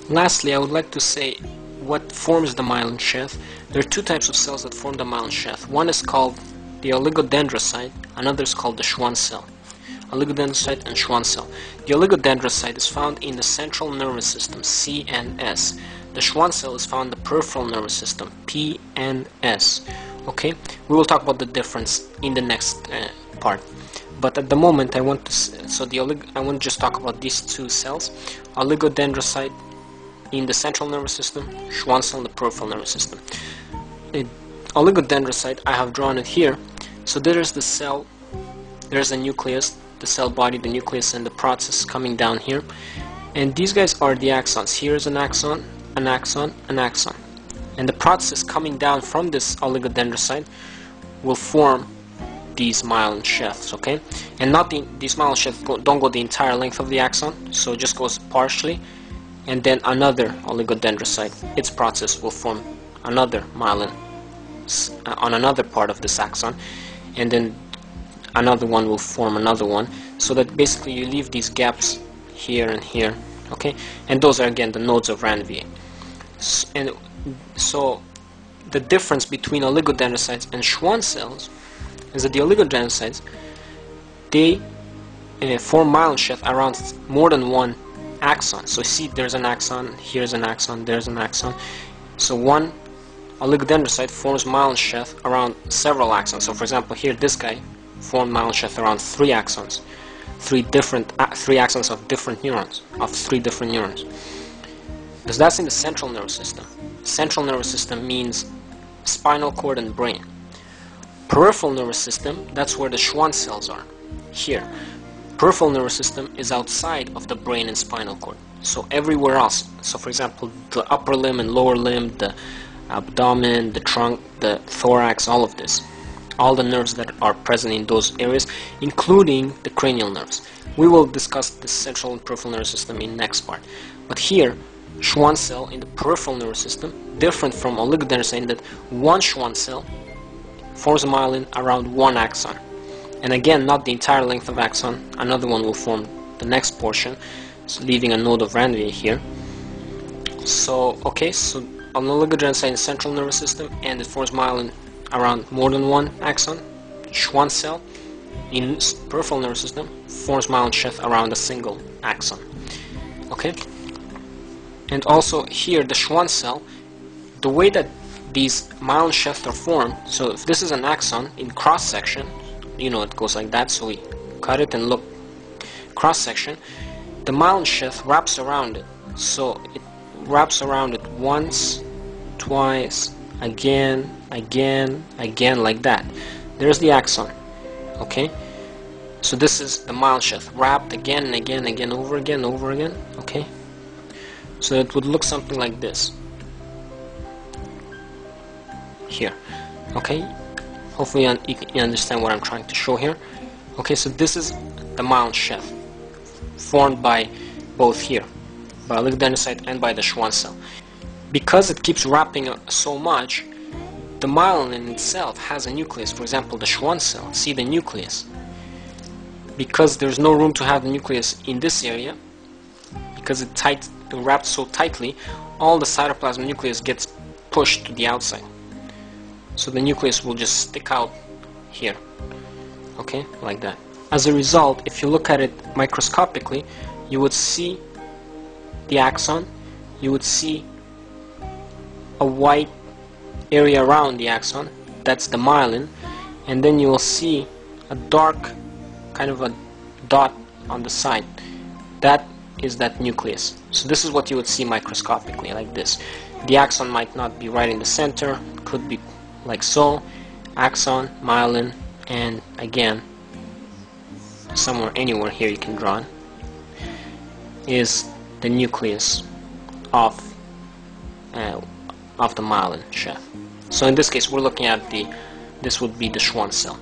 Lastly, I would like to say what forms the myelin sheath. There are two types of cells that form the myelin sheath. One is called the oligodendrocyte, another is called the Schwann cell. Oligodendrocyte and Schwann cell. The oligodendrocyte is found in the central nervous system, C and S. The Schwann cell is found in the peripheral nervous system, P and S. Okay, we will talk about the difference in the next part. But at the moment, I want to just talk about these two cells: oligodendrocyte in the central nervous system, Schwann cell in the peripheral nervous system. The oligodendrocyte, I have drawn it here. So there is the cell, there's the nucleus, the cell body, the nucleus, and the process coming down here. And these guys are the axons. Here's an axon, an axon, an axon. And the process coming down from this oligodendrocyte will form these myelin sheaths, okay? And not these myelin sheaths don't go the entire length of the axon, so it just goes partially. And then another oligodendrocyte, its process will form another myelin on another part of this axon, and then another one will form another one, so that basically you leave these gaps here and here, okay? And those are again the nodes of Ranvier. And so the difference between oligodendrocytes and Schwann cells is that the oligodendrocytes, they form myelin sheath around more than one axon. So see, there's an axon, here's an axon, there's an axon. So one oligodendrocyte forms myelin sheath around several axons. So for example, here this guy formed myelin sheath around three axons, three axons of different neurons, of three different neurons. Because that's in the central nervous system. Central nervous system means spinal cord and brain. Peripheral nervous system, that's where the Schwann cells are. Here. Peripheral nervous system is outside of the brain and spinal cord. So everywhere else, so for example, the upper limb and lower limb, the abdomen, the trunk, the thorax, all of this. All the nerves that are present in those areas, including the cranial nerves. We will discuss the central and peripheral nervous system in next part. But here, Schwann cell in the peripheral nervous system, different from oligodendrocyte in that one Schwann cell forms myelin around one axon. And again, not the entire length of axon, another one will form the next portion, so leaving a node of Ranvier here. So, okay, so an oligodendrocyte in the central nervous system, and it forms myelin around more than one axon. Schwann cell in peripheral nervous system forms myelin sheath around a single axon. Okay? And also here, the Schwann cell, the way that these myelin sheaths are formed, so if this is an axon in cross-section, you know it goes like that, so we cut it and look cross-section, the myelin sheath wraps around it. So it wraps around it once, twice, again, again, again, like that. There's the axon, okay? So this is the myelin sheath wrapped again and again and again, over again, okay? So it would look something like this. Here, okay? Hopefully you understand what I'm trying to show here. Okay, so this is the myelin sheath formed by both here, by oligodendrocyte and by the Schwann cell. Because it keeps wrapping so much, the myelin in itself has a nucleus. For example, the Schwann cell, see the nucleus. Because there's no room to have the nucleus in this area, because it wrapped so tightly, all the cytoplasmic nucleus gets pushed to the outside. So the nucleus will just stick out here, okay, like that. As a result, if you look at it microscopically, you would see the axon, you would see a white area around the axon, that's the myelin, and then you will see a dark kind of a dot on the side. That is that nucleus. So this is what you would see microscopically, like this. The axon might not be right in the center, could be like so, axon, myelin, and again, somewhere, anywhere here you can draw it, is the nucleus of the myelin sheath. So in this case, we're looking at this would be the Schwann cell.